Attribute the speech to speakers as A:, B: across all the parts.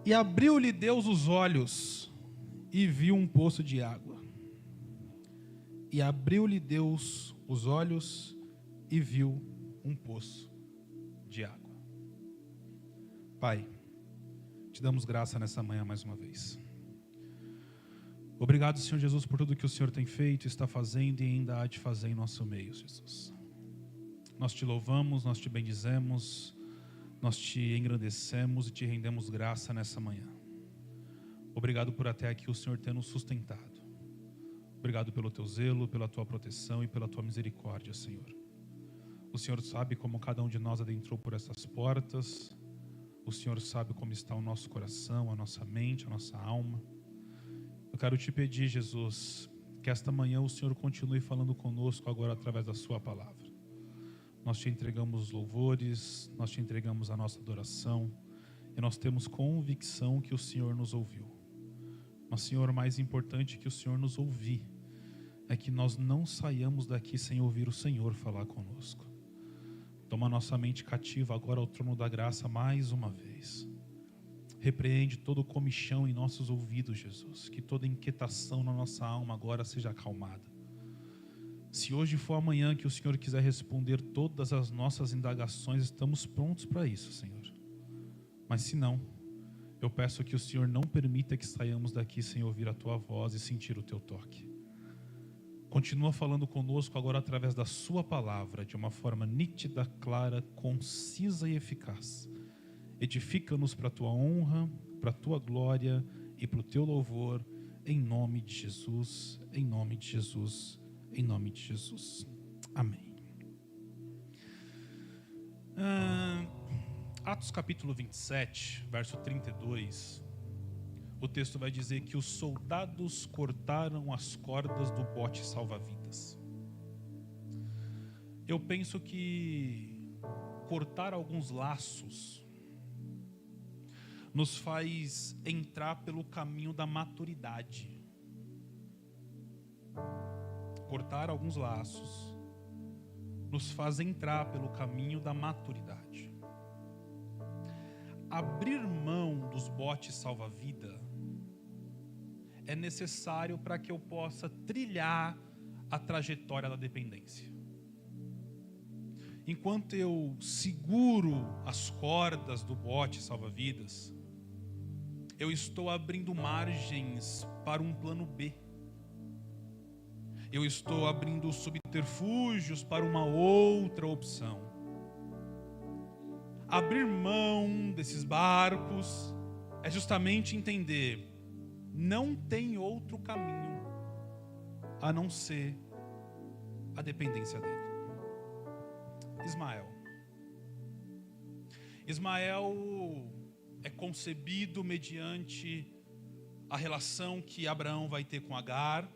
A: E abriu-lhe Deus os olhos e viu um poço de água. E abriu-lhe Deus os olhos e viu um poço de água. Pai, te damos graça nessa manhã mais uma vez. Obrigado, Senhor Jesus, por tudo que o Senhor tem feito, está fazendo e ainda há de fazer em nosso meio, Jesus. Nós te louvamos, nós te bendizemos, nós te engrandecemos e te rendemos graça nessa manhã. Obrigado por até aqui o Senhor ter nos sustentado. Obrigado pelo teu zelo, pela tua proteção e pela tua misericórdia, Senhor. O Senhor sabe como cada um de nós adentrou por essas portas. O Senhor sabe como está o nosso coração, a nossa mente, a nossa alma. Eu quero te pedir, Jesus, que esta manhã o Senhor continue falando conosco agora através da sua palavra. Nós te entregamos os louvores, nós te entregamos a nossa adoração e nós temos convicção que o Senhor nos ouviu. Mas, Senhor, mais importante que o Senhor nos ouvir é que nós não saiamos daqui sem ouvir o Senhor falar conosco. Toma nossa mente cativa agora ao trono da graça mais uma vez. Repreende todo o comichão em nossos ouvidos, Jesus. Que toda inquietação na nossa alma agora seja acalmada. Se hoje for amanhã que o Senhor quiser responder todas as nossas indagações, estamos prontos para isso, Senhor. Mas se não, eu peço que o Senhor não permita que saiamos daqui sem ouvir a Tua voz e sentir o Teu toque. Continua falando conosco agora através da Sua palavra, de uma forma nítida, clara, concisa e eficaz. Edifica-nos para a Tua honra, para a Tua glória e para o Teu louvor, em nome de Jesus, em nome de Jesus, em nome de Jesus. Amém. Atos capítulo 27, verso 32, o texto vai dizer que os soldados cortaram as cordas do bote salva-vidas. Eu penso que cortar alguns laços nos faz entrar pelo caminho da maturidade. Cortar alguns laços nos faz entrar pelo caminho da maturidade. Abrir mão dos botes salva-vida é necessário para que eu possa trilhar a trajetória da dependência. Enquanto eu seguro as cordas do bote salva-vidas, eu estou abrindo margens para um plano B. Eu estou abrindo subterfúgios para uma outra opção. Abrir mão desses barcos é justamente entender, não tem outro caminho a não ser a dependência dele. Ismael é concebido mediante a relação que Abraão vai ter com Agar.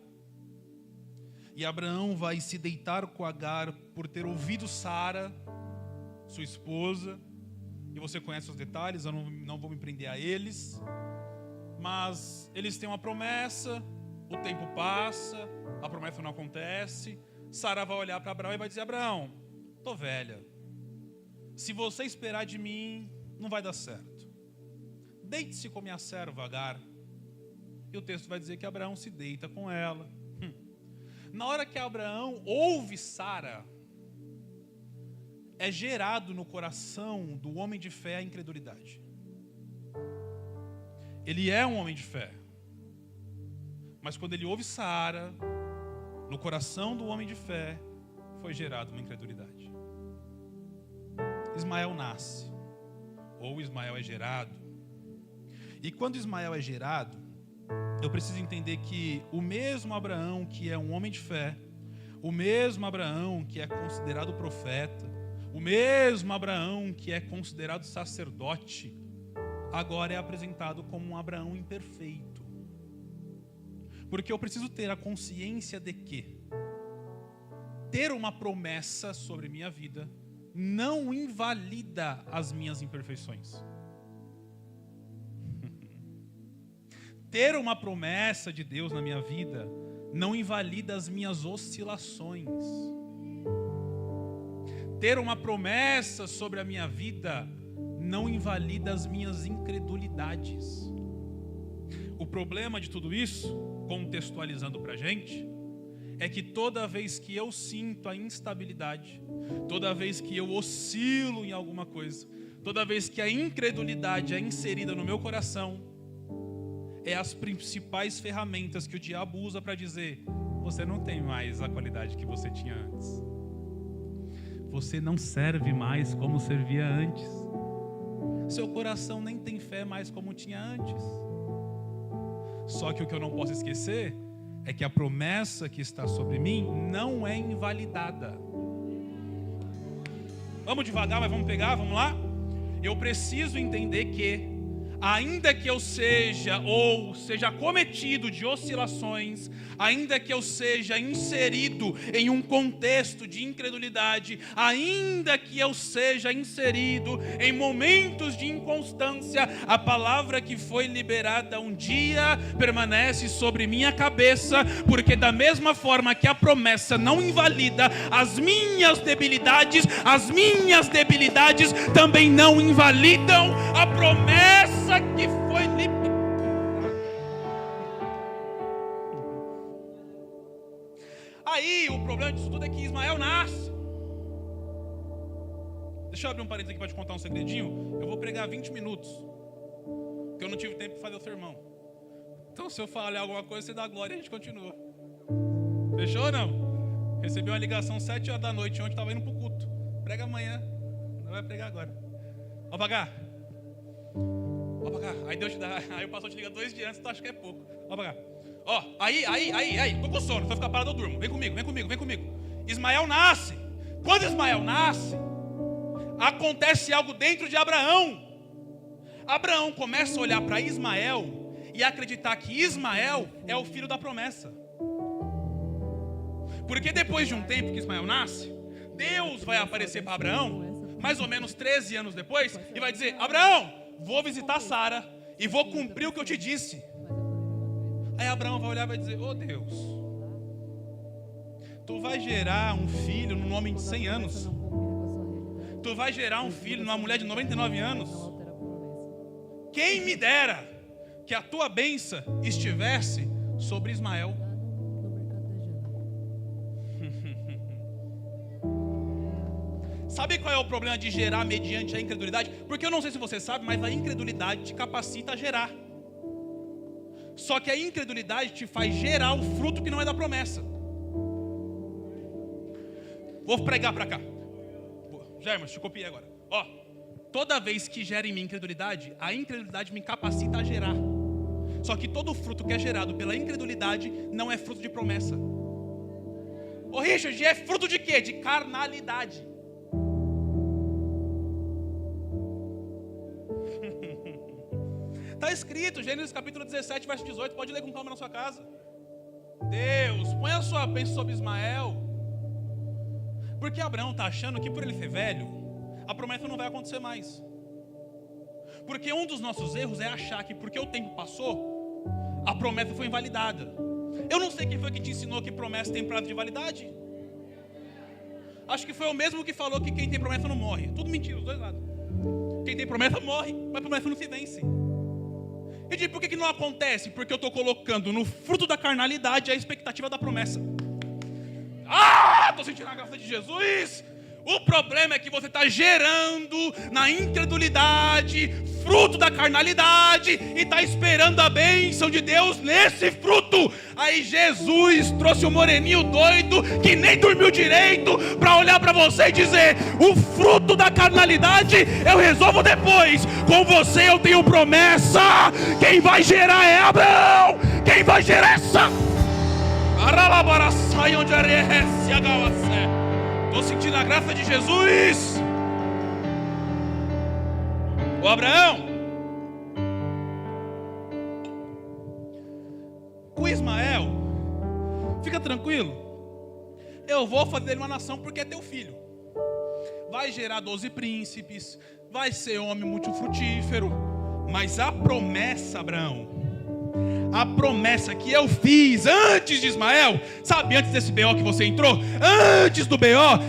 A: E Abraão vai se deitar com Agar por ter ouvido Sara, sua esposa. E você conhece os detalhes, eu não vou me prender a eles. Mas eles têm uma promessa, o tempo passa, a promessa não acontece. Sara vai olhar para Abraão e vai dizer: Abraão, estou velha. Se você esperar de mim, não vai dar certo. Deite-se com minha serva Agar. E o texto vai dizer que Abraão se deita com ela. Na hora que Abraão ouve Sara, é gerado no coração do homem de fé a incredulidade. Ele é um homem de fé. Mas quando ele ouve Sara, no coração do homem de fé, foi gerado uma incredulidade. Ismael nasce, ou Ismael é gerado. E quando Ismael é gerado, eu preciso entender que o mesmo Abraão que é um homem de fé, o mesmo Abraão que é considerado profeta, o mesmo Abraão que é considerado sacerdote, agora é apresentado como um Abraão imperfeito. Porque eu preciso ter a consciência de que ter uma promessa sobre minha vida não invalida as minhas imperfeições. Ter uma promessa de Deus na minha vida não invalida as minhas oscilações. Ter uma promessa sobre a minha vida não invalida as minhas incredulidades. O problema de tudo isso, contextualizando para a gente, é que toda vez que eu sinto a instabilidade, toda vez que eu oscilo em alguma coisa, toda vez que a incredulidade é inserida no meu coração, é as principais ferramentas que o diabo usa para dizer: você não tem mais a qualidade que você tinha antes. Você não serve mais como servia antes. Seu coração nem tem fé mais como tinha antes. Só que o que eu não posso esquecer é que a promessa que está sobre mim não é invalidada. Vamos devagar, mas vamos pegar, vamos lá? Eu preciso entender que, ainda que eu seja cometido de oscilações, ainda que eu seja inserido em um contexto de incredulidade, ainda que eu seja inserido em momentos de inconstância, a palavra que foi liberada um dia permanece sobre minha cabeça, porque da mesma forma que a promessa não invalida as minhas debilidades também não invalidam a promessa que foi liberada. Aí o problema disso tudo é que Ismael nasce. Deixa eu abrir um parênteses aqui para te contar um segredinho. Eu vou pregar 20 minutos, porque eu não tive tempo para fazer o sermão. Então se eu falar alguma coisa, você dá glória e a gente continua. Fechou ou não? Recebi uma ligação 7 horas da noite ontem, estava indo para o culto. Prega amanhã, não vai pregar agora. Ó pra cá. Aí Deus te dá. Aí o pastor te liga 2 dias antes, tu acha que é pouco. Ó pra cá. Ó, aí, tô com sono, se eu ficar parado eu durmo. Vem comigo. Ismael nasce. Quando Ismael nasce, acontece algo dentro de Abraão. Abraão começa a olhar para Ismael e acreditar que Ismael é o filho da promessa. Porque depois de um tempo que Ismael nasce, Deus vai aparecer para Abraão, mais ou menos 13 anos depois, e vai dizer: Abraão, vou visitar Sara e vou cumprir o que eu te disse. Aí Abraão vai olhar e vai dizer: oh Deus, tu vai gerar um filho num homem de 100 anos, tu vai gerar um filho numa mulher de 99 anos. Quem me dera que a tua bênção estivesse sobre Ismael. Sabe qual é o problema de gerar mediante a incredulidade? Porque eu não sei se você sabe, mas a incredulidade te capacita a gerar. Só que a incredulidade te faz gerar o fruto que não é da promessa. Vou pregar para cá. Germas, te copiei agora. Ó, toda vez que gera em mim incredulidade, a incredulidade me capacita a gerar. Só que todo fruto que é gerado pela incredulidade não é fruto de promessa. Ô Richard, é fruto de quê? De carnalidade. Está escrito, Gênesis capítulo 17, verso 18, pode ler com calma na sua casa. Deus, põe a sua bênção sobre Ismael. Porque Abraão está achando que por ele ser velho, a promessa não vai acontecer mais. Porque um dos nossos erros é achar que porque o tempo passou, a promessa foi invalidada. Eu não sei quem foi que te ensinou que promessa tem prazo de validade. Acho que foi o mesmo que falou que quem tem promessa não morre. Tudo mentira, os dois lados. Quem tem promessa morre, mas a promessa não se vence. E diz, por que não acontece? Porque eu estou colocando no fruto da carnalidade a expectativa da promessa. Estou sentindo a graça de Jesus. O problema é que você está gerando na incredulidade fruto da carnalidade e está esperando a bênção de Deus nesse fruto. Aí Jesus trouxe um moreninho doido que nem dormiu direito para olhar para você e dizer: o fruto da carnalidade eu resolvo depois, com você eu tenho promessa. Quem vai gerar é Abraão. Quem vai gerar essa? Estou sentindo a graça de Jesus. Ô Abraão, com Ismael, fica tranquilo. Eu vou fazer dele uma nação porque é teu filho. Vai gerar 12 príncipes, vai ser homem muito frutífero. Mas a promessa, Abraão, a promessa que eu fiz antes de Ismael, sabe, antes desse BO que você entrou, antes do BO,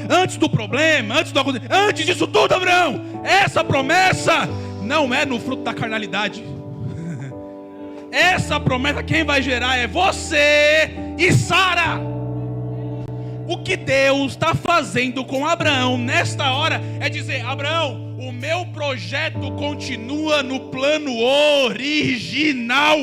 A: antes do problema, antes disso tudo, Abraão, essa promessa não é no fruto da carnalidade. Essa promessa quem vai gerar é você e Sara. O que Deus está fazendo com Abraão nesta hora é dizer: Abraão, o meu projeto continua no plano original.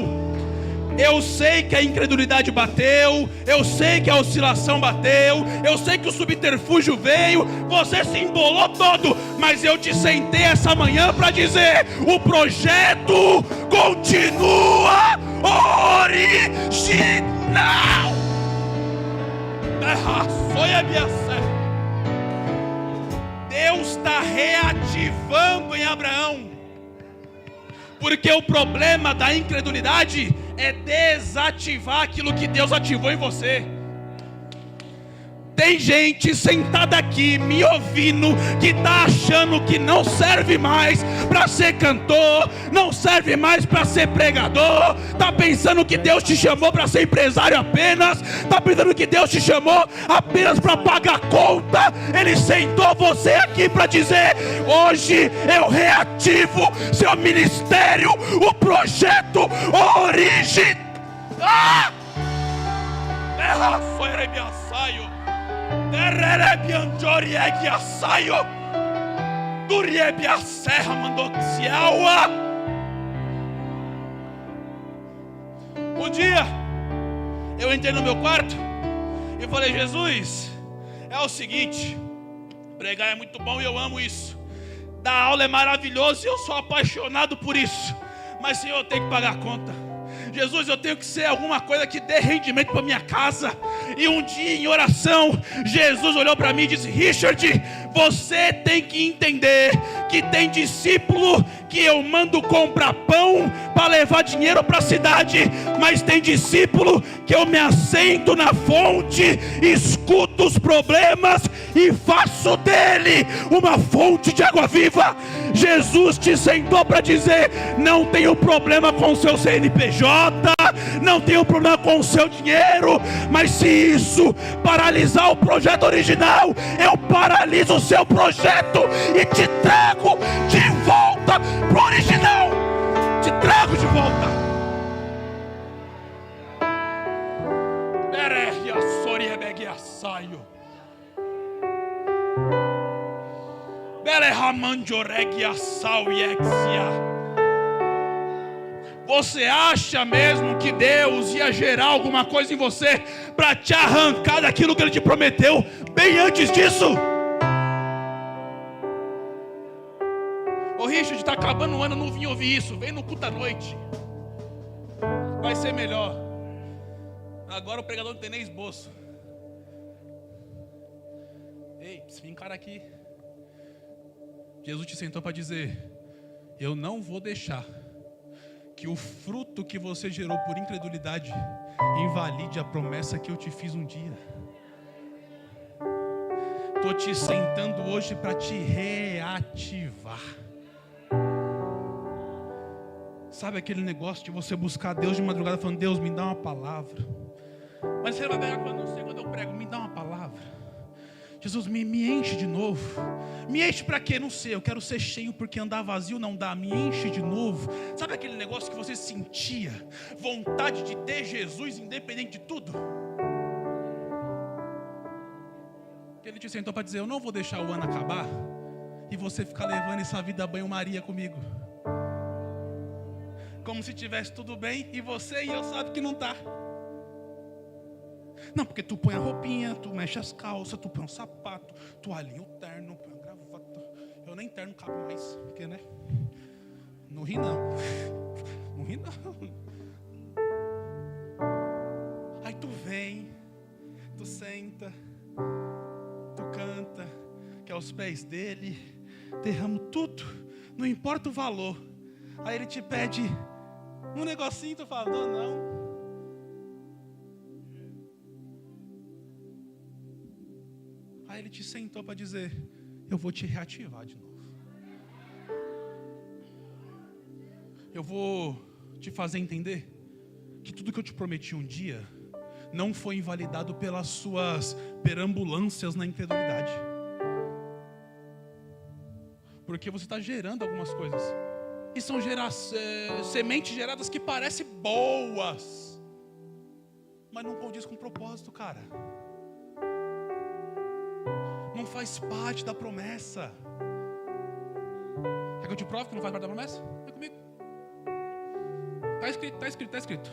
A: Eu sei que a incredulidade bateu, eu sei que a oscilação bateu, eu sei que o subterfúgio veio, você se embolou todo, mas eu te sentei essa manhã para dizer: o projeto continua original. Deus está reativando em Abraão, porque o problema da incredulidade é desativar aquilo que Deus ativou em você. Tem gente sentada aqui me ouvindo que está achando que não serve mais para ser cantor, não serve mais para ser pregador, está pensando que Deus te chamou para ser empresário apenas, está pensando que Deus te chamou apenas para pagar conta. Ele sentou você aqui para dizer: hoje eu reativo seu ministério, o projeto original. Um dia eu entrei no meu quarto e falei: Jesus, é o seguinte, pregar é muito bom e eu amo isso, dar aula é maravilhoso e eu sou apaixonado por isso, mas Senhor, eu tenho que pagar a conta. Jesus, eu tenho que ser alguma coisa que dê rendimento para minha casa. E um dia em oração, Jesus olhou para mim e disse: Richard, você tem que entender que tem discípulo que eu mando comprar pão para levar dinheiro para a cidade, mas tem discípulo que eu me assento na fonte, escuto os problemas e faço dele uma fonte de água viva. Jesus te sentou para dizer: não tenho problema com o seu CNPJ, não tenho problema com o seu dinheiro, mas se isso paralisar o projeto original, eu paraliso o seu projeto e te trago de volta pro original. Te trago de volta. Você acha mesmo que Deus ia gerar alguma coisa em você para te arrancar daquilo que Ele te prometeu bem antes disso? Ô Richard, está acabando o ano, não vim ouvir isso. Vem no culto à noite, vai ser melhor. Agora o pregador não tem nem esboço. Ei, vem cara aqui. Jesus te sentou para dizer: eu não vou deixar que o fruto que você gerou por incredulidade invalide a promessa que eu te fiz um dia. Estou te sentando hoje para te reativar. Sabe aquele negócio de você buscar Deus de madrugada falando: Deus, me dá uma palavra. Mas você vai pegar quando eu prego: me dá uma palavra. Jesus, me enche de novo. Me enche para quê? Não sei, eu quero ser cheio, porque andar vazio não dá. Me enche de novo. Sabe aquele negócio que você sentia vontade de ter Jesus independente de tudo? Ele te sentou para dizer: eu não vou deixar o ano acabar e você ficar levando essa vida a banho-maria comigo, como se tivesse tudo bem e você e eu sabe que não está. Não, porque tu põe a roupinha, tu mexe as calças, tu põe um sapato, tu alinha o terno, põe a gravata. Eu nem terno cabe mais, porque, né? Não ri não. Não ri não. Aí tu vem, tu senta, tu canta, que é aos pés dele, derramo tudo, não importa o valor. Aí ele te pede um negocinho, tu fala: dou não. Aí ele te sentou para dizer: eu vou te reativar de novo. Eu vou te fazer entender que tudo que eu te prometi um dia não foi invalidado pelas suas perambulâncias na incredulidade. Porque você está gerando algumas coisas. E são sementes geradas que parecem boas, mas não condiz com o propósito, cara. Não faz parte da promessa. Quer que eu te prove que não faz parte da promessa? Vem comigo. Está escrito.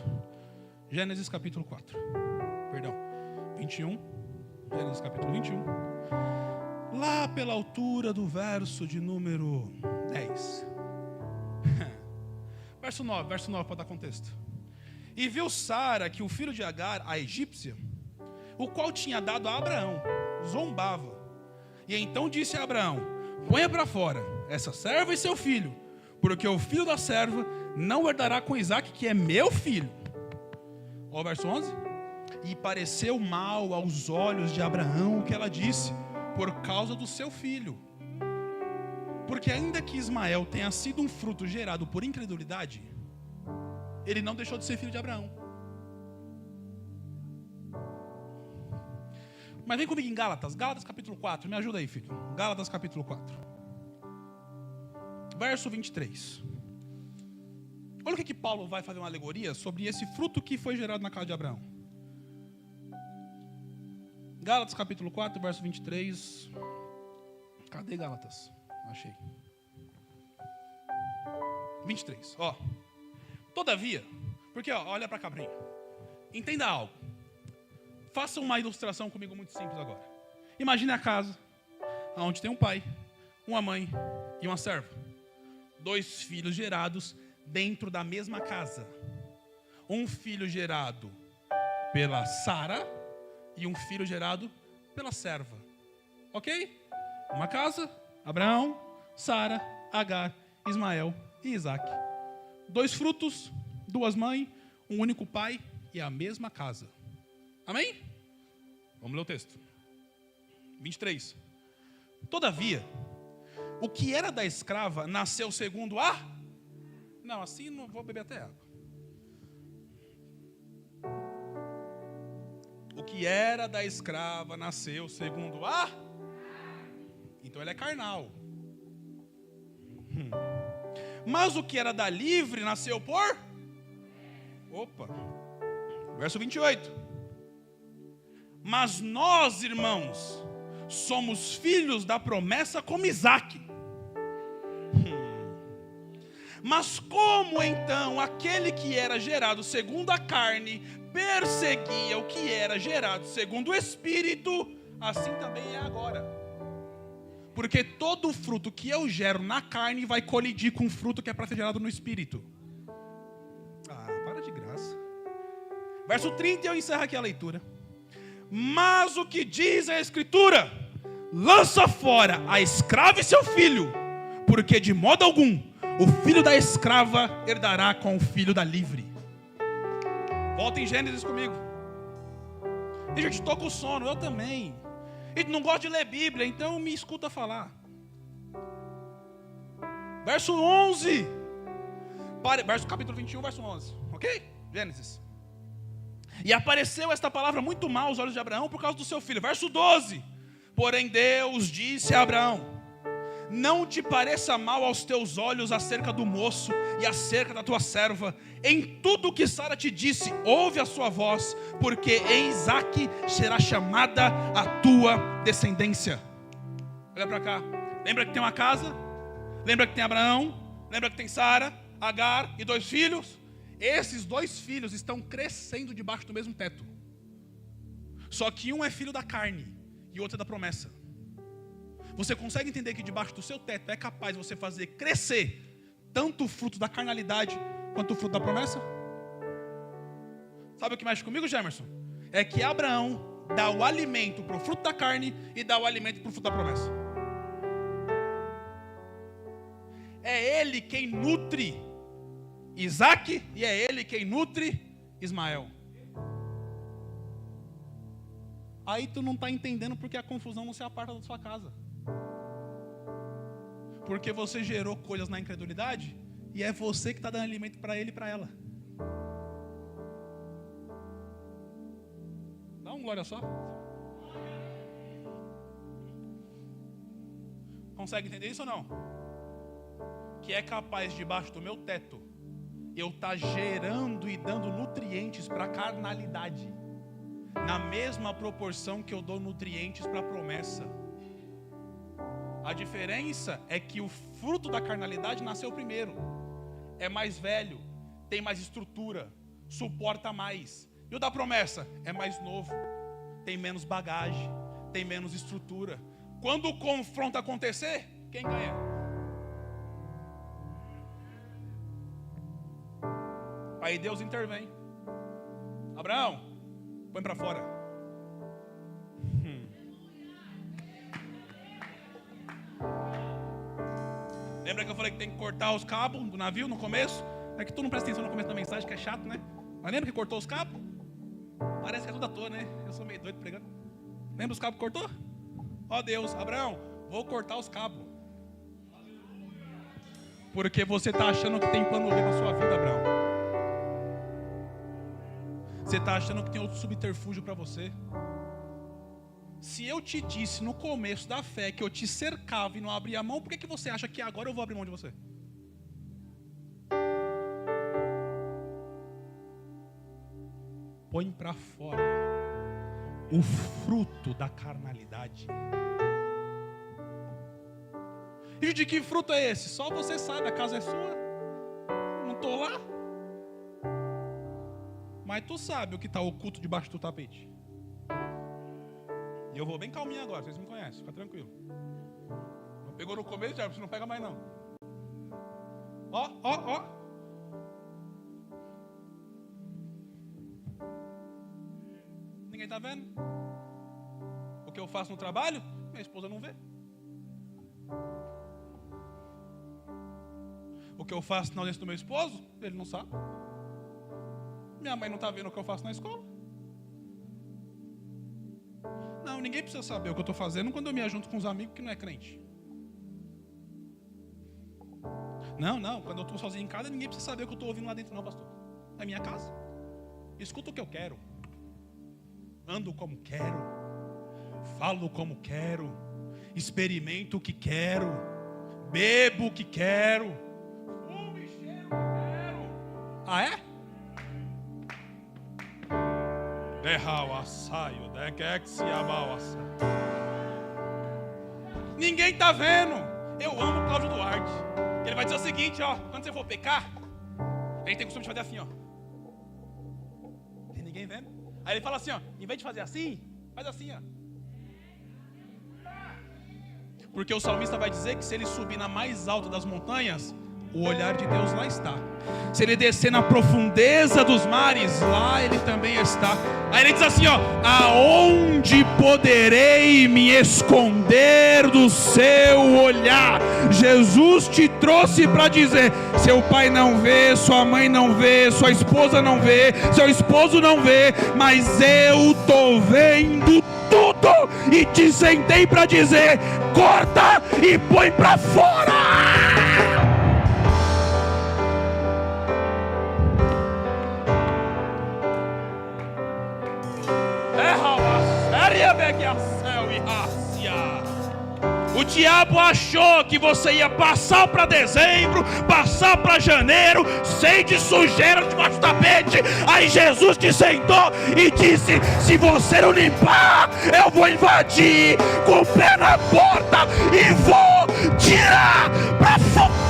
A: Gênesis capítulo 4. Perdão. 21. Gênesis capítulo 21. Lá pela altura do verso de número 10. Verso 9 para dar contexto. E viu Sara que o filho de Agar, a egípcia, o qual tinha dado a Abraão, zombava. E então disse a Abraão: ponha para fora essa serva e seu filho, porque o filho da serva não herdará com Isaque, que é meu filho. Olha o verso 11. E pareceu mal aos olhos de Abraão o que ela disse, por causa do seu filho. Porque ainda que Ismael tenha sido um fruto gerado por incredulidade, ele não deixou de ser filho de Abraão. Mas vem comigo em Gálatas capítulo 4, me ajuda aí, filho. Gálatas capítulo 4. Verso 23. Olha o que Paulo vai fazer uma alegoria sobre esse fruto que foi gerado na casa de Abraão. Gálatas capítulo 4, verso 23. Cadê Gálatas? Achei. 23, ó. Todavia, porque ó, olha para cabrinho. Entenda algo. Faça uma ilustração comigo muito simples agora. Imagine a casa onde tem um pai, uma mãe e uma serva. 2 filhos gerados dentro da mesma casa. Um filho gerado pela Sara e um filho gerado pela serva. Ok? Uma casa, Abraão, Sara, Agar, Ismael e Isaque. 2 frutos, 2 mães, um único pai e a mesma casa. Amém? Vamos ler o texto. 23. Todavia, o que era da escrava nasceu segundo a... Não, assim não vou beber até água. O que era da escrava nasceu segundo a... Então ele é carnal. Mas o que era da livre nasceu por... Opa. Verso 28. Mas nós, irmãos, somos filhos da promessa como Isaque. Mas como então aquele que era gerado segundo a carne perseguia o que era gerado segundo o Espírito, assim também é agora. Porque todo fruto que eu gero na carne vai colidir com o fruto que é para ser gerado no Espírito. Ah, para de graça. Verso 30, eu encerro aqui a leitura. Mas o que diz a Escritura? Lança fora a escrava e seu filho, porque de modo algum o filho da escrava herdará com o filho da livre. Volta em Gênesis comigo. E gente, estou com sono, eu também. E não gosto de ler Bíblia, então me escuta falar. Verso 11. Verso capítulo 21, verso 11. Ok? Gênesis. E apareceu esta palavra muito mal aos olhos de Abraão por causa do seu filho. Verso 12. Porém Deus disse a Abraão: não te pareça mal aos teus olhos acerca do moço e acerca da tua serva. Em tudo que Sara te disse, ouve a sua voz, porque em Isaque será chamada a tua descendência. Olha para cá. Lembra que tem uma casa? Lembra que tem Abraão? Lembra que tem Sara, Agar e 2 filhos? Esses 2 filhos estão crescendo debaixo do mesmo teto. Só que um é filho da carne e o outro é da promessa. Você consegue entender que debaixo do seu teto é capaz de você fazer crescer tanto o fruto da carnalidade quanto o fruto da promessa? Sabe o que mexe comigo, Gemerson? É que Abraão dá o alimento para o fruto da carne e dá o alimento para o fruto da promessa. É ele quem nutre Isaque e é ele quem nutre Ismael. Aí tu não está entendendo porque a confusão não se aparta da sua casa. Porque você gerou coisas na incredulidade e é você que está dando alimento para ele e para ela.
B: glória só. Consegue entender isso ou não? Que é capaz, debaixo do meu teto, eu estar gerando e dando nutrientes para a carnalidade, na mesma proporção que eu dou nutrientes para a promessa. A diferença é que o fruto da carnalidade nasceu primeiro, é mais velho, tem mais estrutura, suporta mais. E o da promessa é mais novo, tem menos bagagem, tem menos estrutura. Quando o confronto acontecer, quem ganha? Aí Deus intervém. Abraão, põe para fora. Lembra que eu falei que tem que cortar os cabos do navio no começo? É que tu não presta atenção no começo da mensagem, que é chato, né? Mas lembra que cortou os cabos? Parece que é tudo à toa, né? Eu sou meio doido pregando. Lembra os cabos que cortou? Ó Deus, Abraão, vou cortar os cabos. Porque você está achando que tem plano B na sua vida, Abraão. Você está achando que tem outro subterfúgio para você. Se eu te disse no começo da fé que eu te cercava e não abria a mão, por que você acha que agora eu vou abrir mão de você? Põe para fora o fruto da carnalidade. E de que fruto é esse? Só você sabe, a casa é sua. Não estou lá. Mas tu sabe o que está oculto debaixo do tapete. E eu vou bem calminho agora, vocês me conhecem, fica tranquilo. Não pegou no começo, já você não pega mais não. Ó, ó, ó. Ninguém está vendo? O que eu faço no trabalho, minha esposa não vê. O que eu faço na ausência do meu esposo, ele não sabe. Minha mãe não está vendo o que eu faço na escola. Não, ninguém precisa saber o que eu estou fazendo quando eu me ajunto com os amigos que não é crente. Não, quando eu estou sozinho em casa, ninguém precisa saber o que eu estou ouvindo lá dentro não, pastor. É minha casa. Escuta o que eu quero. Ando como quero. Falo como quero. Experimento o que quero. Bebo o que quero. Fumo e cheiro o que quero. Ah, é? Ninguém está vendo. Eu amo o Cláudio Duarte. Ele vai dizer o seguinte, ó, quando você for pecar, a gente tem o costume de fazer assim, ó. Tem ninguém vendo? Aí ele fala assim, ó, em vez de fazer assim, faz assim, ó. Porque o salmista vai dizer que se ele subir na mais alta das montanhas, o olhar de Deus lá está. Se ele descer na profundeza dos mares, lá ele também está. Aí ele diz assim, ó: aonde poderei me esconder do seu olhar? Jesus te trouxe para dizer: seu pai não vê, sua mãe não vê, sua esposa não vê, seu esposo não vê, mas eu tô vendo tudo e te sentei para dizer: corta e põe para fora. O diabo achou que você ia passar para dezembro, passar para janeiro, sem de sujeira debaixo do tapete. Aí Jesus te sentou e disse: se você não limpar, eu vou invadir com o pé na porta e vou tirar para fora.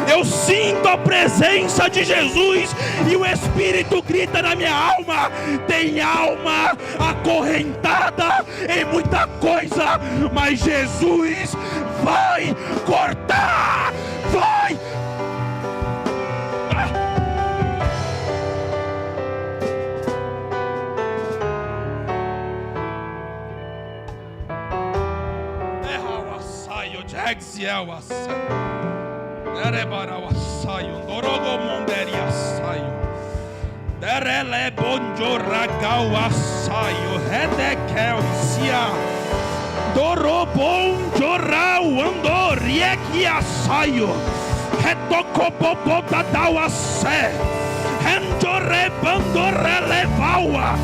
B: Eu sinto a presença de Jesus e o Espírito grita na minha alma: tem alma acorrentada em muita coisa, mas Jesus vai cortar, vai. Derele bonjo ragau assaio, redekel sia. Dorobon jorau andor rieki assaio. Retocopopo dadau assé. Endore bandore levaua.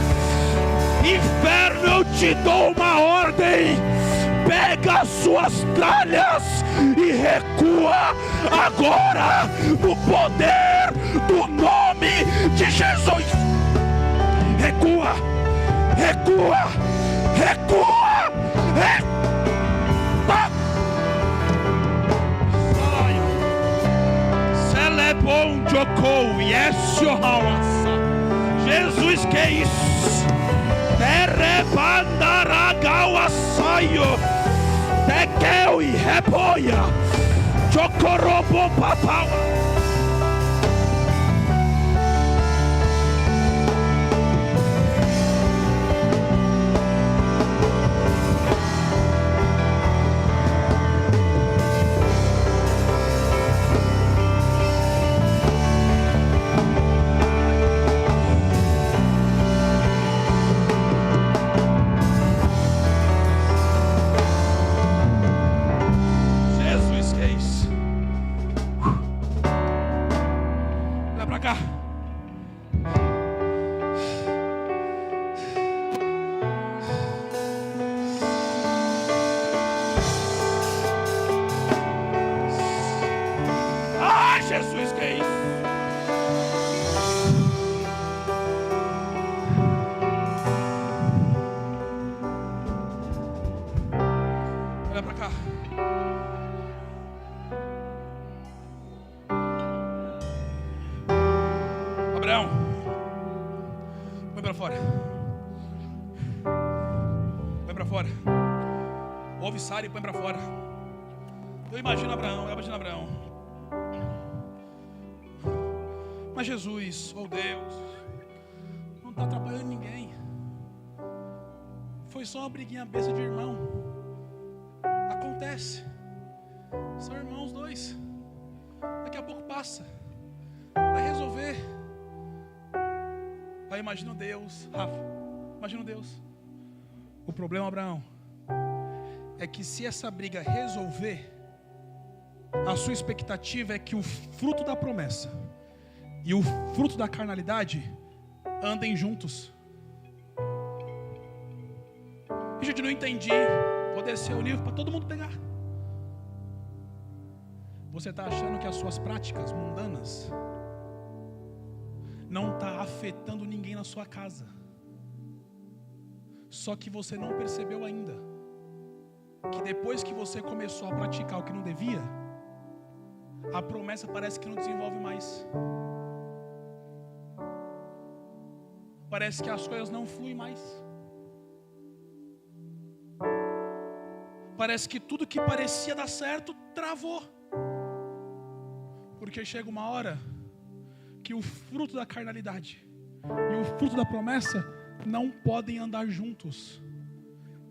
B: Inferno, eu te dou uma ordem. Pega as suas tralhas e recua agora no poder do nome de Jesus. Recua, recua, recua, recua. Celebon jocou, yes, Jesus, que isso? Terebandaragau assaio. Tequeu e repoia. Chocorobo papau. Jesus, que é isso? Olha pra cá. Abraão, põe pra fora. Põe pra fora. Ouve Sara e põe pra fora. Eu imagino Abraão. Mas Jesus, oh Deus, não está atrapalhando ninguém. Foi só uma briguinha besta de irmão. Acontece. São irmãos dois. Daqui a pouco passa. Vai resolver. Aí imagina Deus, Rafa, imagina Deus. O problema, Abraão, é que se essa briga resolver, a sua expectativa é que o fruto da promessa e o fruto da carnalidade andem juntos. E gente, não entendi. Vou descer o livro para todo mundo pegar. Você está achando que as suas práticas mundanas não está afetando ninguém na sua casa. Só que você não percebeu ainda que depois que você começou a praticar o que não devia, a promessa parece que não desenvolve mais. Parece que as coisas não fluem mais. Parece que tudo que parecia dar certo, travou. Porque chega uma hora que o fruto da carnalidade e o fruto da promessa não podem andar juntos.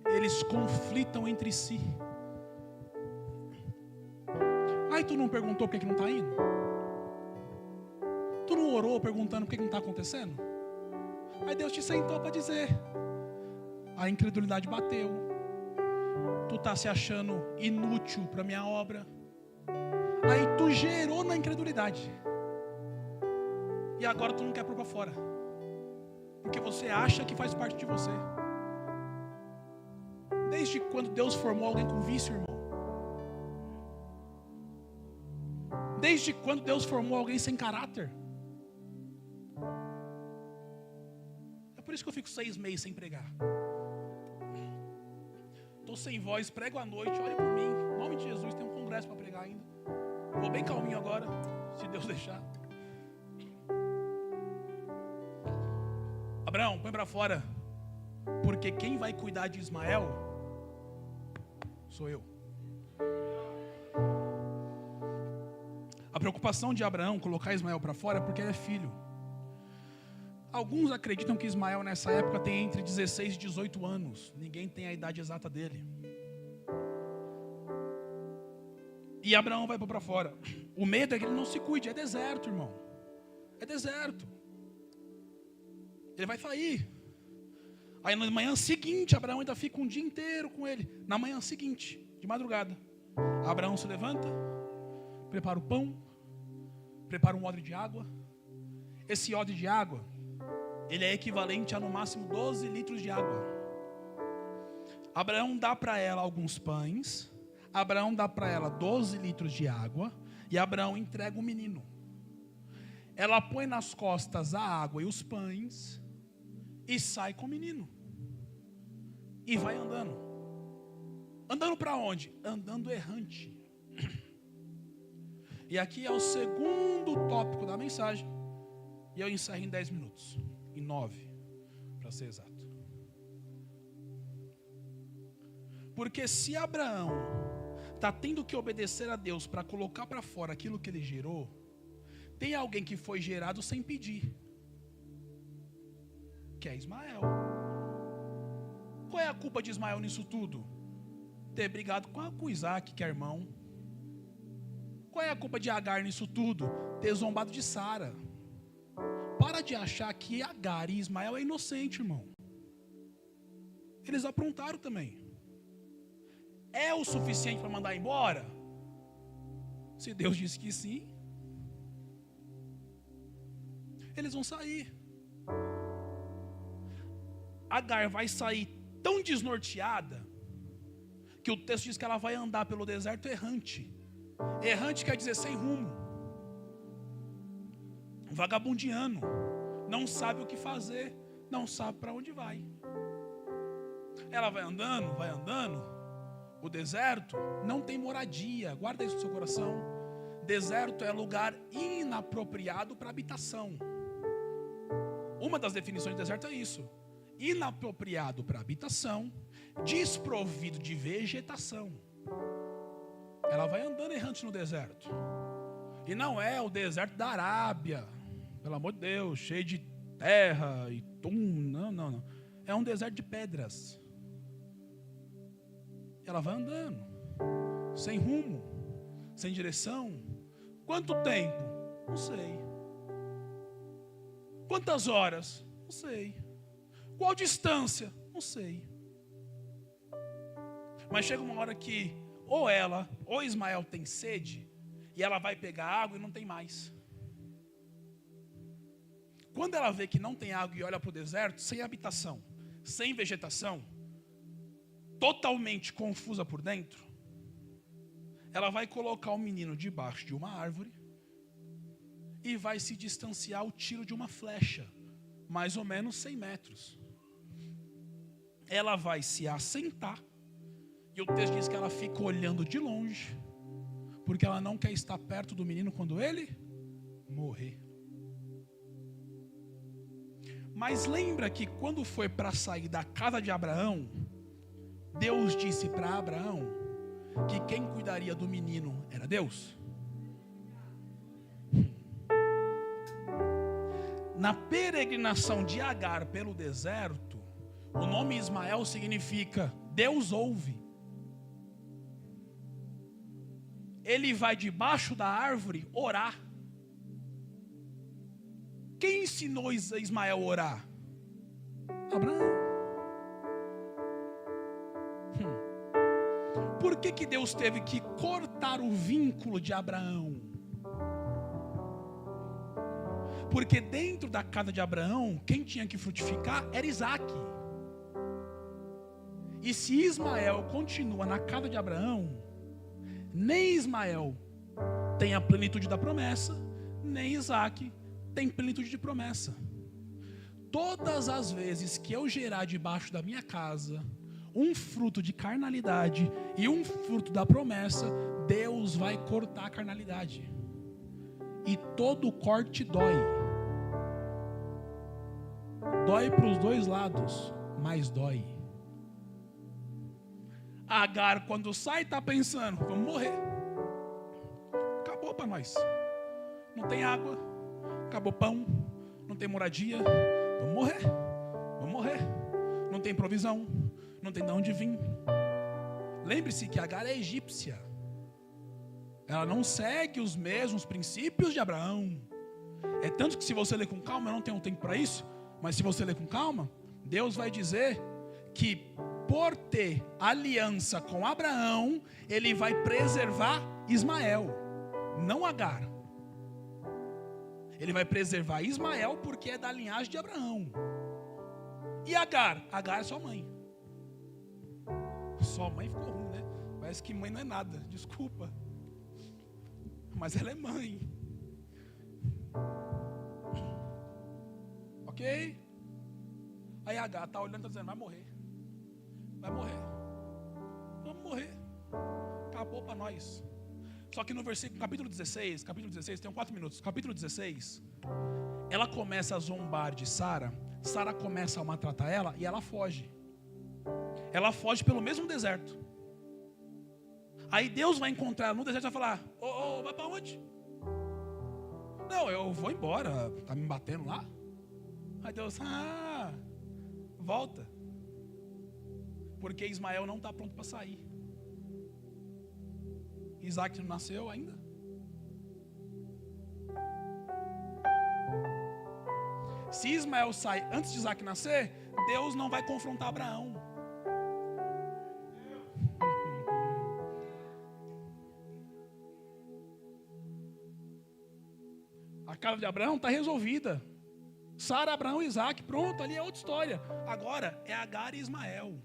B: Eles conflitam entre si. Aí tu não perguntou por que não está indo? Tu não orou perguntando por que não está acontecendo? Aí Deus te sentou para dizer. A incredulidade bateu. Tu está se achando inútil para a minha obra. Aí tu gerou na incredulidade. E agora tu não quer pôr para fora. Porque você acha que faz parte de você. Desde quando Deus formou alguém com vício, irmão? Desde quando Deus formou alguém sem caráter? É por isso que eu fico 6 meses sem pregar. Estou sem voz, prego à noite, olhe por mim. Em nome de Jesus, tem um congresso para pregar ainda. Vou bem calminho agora, se Deus deixar. Abraão, põe para fora. Porque quem vai cuidar de Ismael sou eu. A preocupação de Abraão colocar Ismael para fora é porque ele é filho. Alguns acreditam que Ismael nessa época tem entre 16 e 18 anos. Ninguém tem a idade exata dele. E Abraão vai para fora. O medo é que ele não se cuide. É deserto, irmão. É deserto. Ele vai sair. Aí na manhã seguinte, Abraão ainda fica um dia inteiro com ele. Na manhã seguinte, de madrugada, Abraão se levanta, prepara o pão, prepara um odre de água. Esse odre de água, ele é equivalente a no máximo 12 litros de água. Abraão dá para ela alguns pães, Abraão dá para ela 12 litros de água, e Abraão entrega o menino. Ela põe nas costas a água e os pães, e sai com o menino. E vai andando. Andando para onde? Andando errante. E aqui é o segundo tópico da mensagem. E eu encerro em 10 minutos. Em 9, para ser exato. Porque se Abraão está tendo que obedecer a Deus para colocar para fora aquilo que ele gerou, tem alguém que foi gerado sem pedir, que é Ismael. Qual é a culpa de Ismael nisso tudo? Ter brigado com Isaac, que é irmão. Qual é a culpa de Agar nisso tudo? Ter zombado de Sara. Para de achar que Agar e Ismael é inocente, irmão. Eles aprontaram também. É o suficiente para mandar embora? Se Deus disse que sim, eles vão sair. Agar vai sair tão desnorteada que o texto diz que ela vai andar pelo deserto errante. Errante quer dizer sem rumo, vagabundeando, não sabe o que fazer, não sabe para onde vai. Ela vai andando, vai andando. O deserto não tem moradia, guarda isso no seu coração. Deserto é lugar inapropriado para habitação. Uma das definições de deserto é isso: inapropriado para habitação, desprovido de vegetação. Ela vai andando errante no deserto. E não é o deserto da Arábia, pelo amor de Deus, cheio de terra e não. É um deserto de pedras. Ela vai andando, sem rumo, sem direção. Quanto tempo? Não sei. Quantas horas? Não sei. Qual distância? Não sei. Mas chega uma hora que ou ela, ou Ismael tem sede, e ela vai pegar água e não tem mais. Quando ela vê que não tem água e olha para o deserto, sem habitação, sem vegetação, totalmente confusa por dentro, ela vai colocar o menino debaixo de uma árvore e vai se distanciar o tiro de uma flecha, mais ou menos 100 metros. Ela vai se assentar, e o texto diz que ela fica olhando de longe, porque ela não quer estar perto do menino quando ele morrer. Mas lembra que quando foi para sair da casa de Abraão, Deus disse para Abraão que quem cuidaria do menino era Deus? Na peregrinação de Agar pelo deserto, o nome Ismael significa Deus ouve. Ele vai debaixo da árvore orar. Quem ensinou Ismael a orar? Abraão. Por que Deus teve que cortar o vínculo de Abraão? Porque dentro da casa de Abraão, quem tinha que frutificar era Isaac. E se Ismael continua na casa de Abraão, nem Ismael tem a plenitude da promessa, nem Isaac tem plenitude de promessa. Todas as vezes que eu gerar debaixo da minha casa um fruto de carnalidade e um fruto da promessa, Deus vai cortar a carnalidade. E todo corte dói. Dói para os dois lados, mas dói. Agar, quando sai, está pensando: vamos morrer. Acabou para nós. Não tem água, acabou pão, não tem moradia. Vamos morrer. Vamos morrer. Não tem provisão, não tem de onde vir. Lembre-se que Agar é egípcia. Ela não segue os mesmos princípios de Abraão. É tanto que, se você ler com calma, eu não tenho tempo para isso, Mas se você ler com calma, Deus vai dizer que por ter aliança com Abraão, ele vai preservar Ismael, não Agar. Ele vai preservar Ismael porque é da linhagem de Abraão. E Agar? Agar é sua mãe. Sua mãe ficou ruim, né? Parece que mãe não é nada, desculpa. Mas ela é mãe. Ok? Aí Agar está olhando e está dizendo, vai morrer. Vai morrer. Vamos morrer. Acabou para nós. Só que no capítulo 16, tem 4 minutos. Capítulo 16, ela começa a zombar de Sara. Sara começa a maltratar ela e ela foge. Ela foge pelo mesmo deserto. Aí Deus vai encontrar ela no deserto e vai falar, vai para onde? Não, eu vou embora. Tá me batendo lá? Aí Deus, volta. Porque Ismael não está pronto para sair. Isaac não nasceu ainda. Se Ismael sai antes de Isaac nascer, Deus não vai confrontar Abraão. A casa de Abraão está resolvida. Sara, Abraão e Isaac, pronto, ali é outra história. Agora é Agar e Ismael.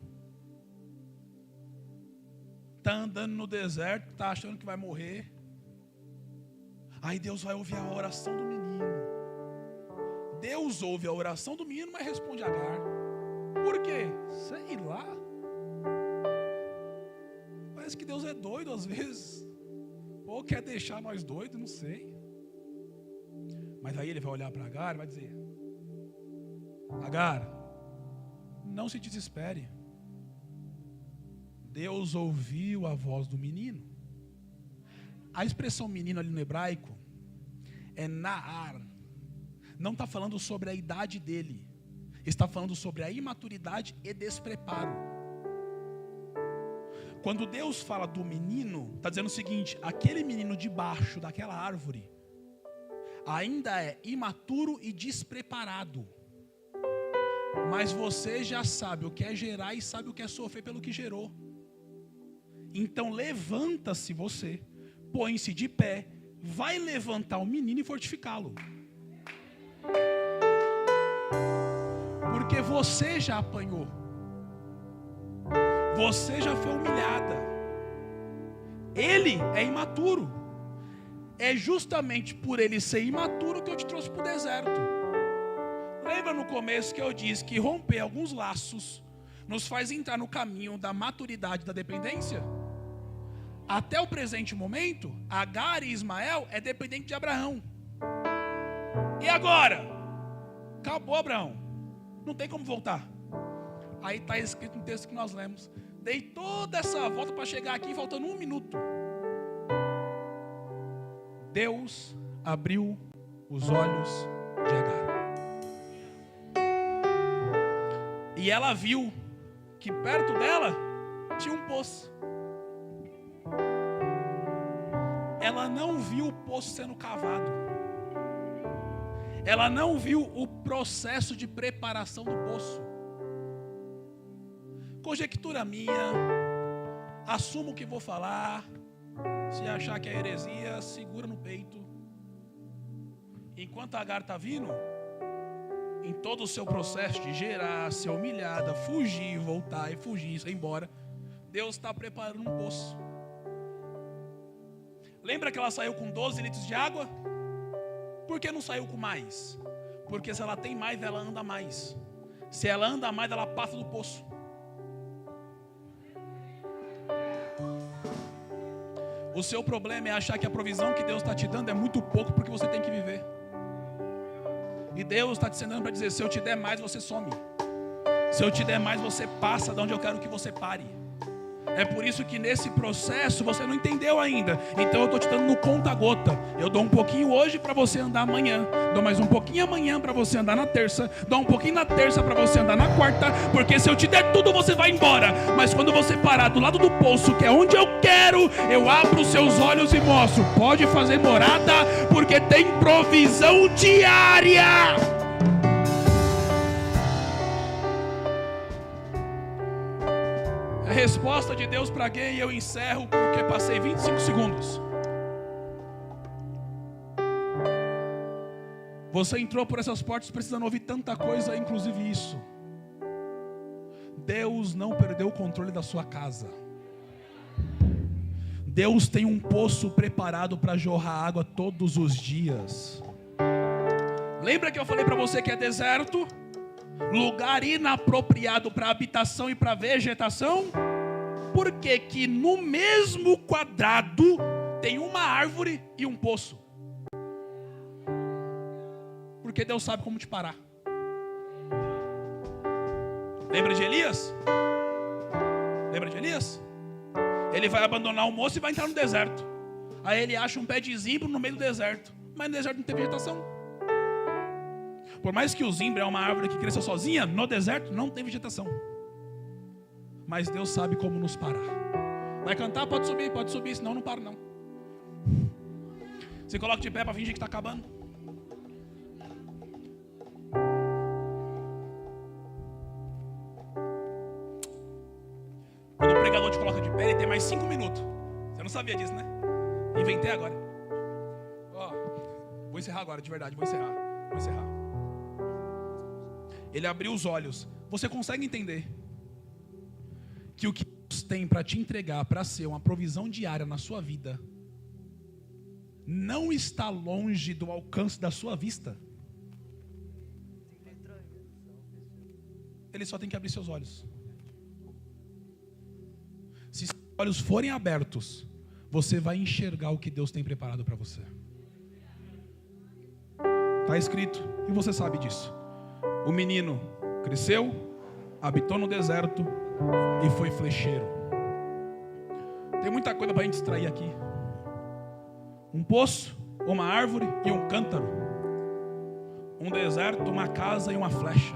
B: Está andando no deserto, está achando que vai morrer. Aí Deus vai ouvir a oração do menino. Deus ouve a oração do menino, mas responde a Agar. Por quê? Sei lá. Parece que Deus é doido às vezes. Ou quer deixar nós doidos, não sei. Mas aí ele vai olhar para Agar e vai dizer, Agar, não se desespere. Deus ouviu a voz do menino. A expressão menino ali no hebraico é Naar. Não está falando sobre a idade dele. Está falando sobre a imaturidade e despreparo. Quando Deus fala do menino, está dizendo o seguinte, aquele menino debaixo daquela árvore ainda é imaturo e despreparado. Mas você já sabe o que é gerar e sabe o que é sofrer pelo que gerou. Então levanta-se você, põe-se de pé, vai levantar o menino e fortificá-lo. Porque você já apanhou. Você já foi humilhada. Ele é imaturo. É justamente por ele ser imaturo que eu te trouxe para o deserto. Lembra no começo que eu disse que romper alguns laços nos faz entrar no caminho da maturidade da dependência? Até o presente momento, Agar e Ismael é dependente de Abraão. E agora? Acabou Abraão. Não tem como voltar. Aí está escrito no texto que nós lemos. Dei toda essa volta para chegar aqui, faltando 1 minuto. Deus abriu os olhos de Agar. E ela viu que perto dela tinha um poço. Ela não viu o poço sendo cavado. Ela não viu o processo de preparação do poço. Conjectura minha, assumo o que vou falar. Se achar que é heresia, segura no peito. Enquanto Agar está vindo, em todo o seu processo de gerar, ser humilhada, fugir, voltar e fugir, ir embora, Deus está preparando um poço. Lembra que ela saiu com 12 litros de água? Por que não saiu com mais? Porque se ela tem mais, ela anda mais. Se ela anda mais, ela passa do poço. O seu problema é achar que a provisão que Deus está te dando é muito pouco porque você tem que viver. E Deus está te ensinando para dizer, se eu te der mais, você some. Se eu te der mais, você passa de onde eu quero que você pare. É por isso que nesse processo você não entendeu ainda. Então eu estou te dando no conta-gota. Eu dou um pouquinho hoje para você andar amanhã. Dou mais um pouquinho amanhã para você andar na terça. Dou um pouquinho na terça para você andar na quarta. Porque se eu te der tudo, você vai embora. Mas quando você parar do lado do poço, que é onde eu quero, eu abro os seus olhos e mostro. Pode fazer morada, porque tem provisão diária. resposta de Deus para alguém, e eu encerro porque passei 25 segundos. Você entrou por essas portas precisando ouvir tanta coisa, inclusive isso. Deus não perdeu o controle da sua casa. Deus tem um poço preparado para jorrar água todos os dias. Lembra que eu falei para você que é deserto? Lugar inapropriado para habitação e para vegetação? Por que que no mesmo quadrado tem uma árvore e um poço? Porque Deus sabe como te parar. Lembra de Elias? Lembra de Elias? Ele vai abandonar o moço e vai entrar no deserto. Aí ele acha um pé de zimbro no meio do deserto. Mas no deserto não tem vegetação. Por mais que o zimbro é uma árvore que cresça sozinha, no deserto não tem vegetação. Mas Deus sabe como nos parar. Vai cantar? Pode subir, senão não para não. Se coloca de pé para fingir que está acabando. Quando o pregador te coloca de pé, ele tem mais 5 minutos. Você não sabia disso, né? Inventei agora. Vou encerrar agora, de verdade, vou encerrar. Ele abriu os olhos. Você consegue entender que o que Deus tem para te entregar, para ser uma provisão diária na sua vida, não está longe do alcance da sua vista? Ele só tem que abrir seus olhos. Se seus olhos forem abertos, você vai enxergar o que Deus tem preparado para você. Está escrito, e você sabe disso. O menino cresceu, habitou no deserto e foi flecheiro. Tem muita coisa para a gente extrair aqui. Um poço, uma árvore e um cântaro. Um deserto, uma casa e uma flecha.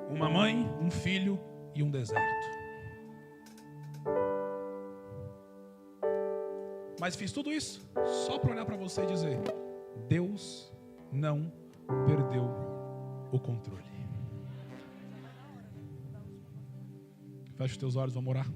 B: Uma mãe, um filho e um deserto. Mas fiz tudo isso só para olhar para você e dizer: Deus não perdeu o controle. Feche os teus olhos, vamos orar.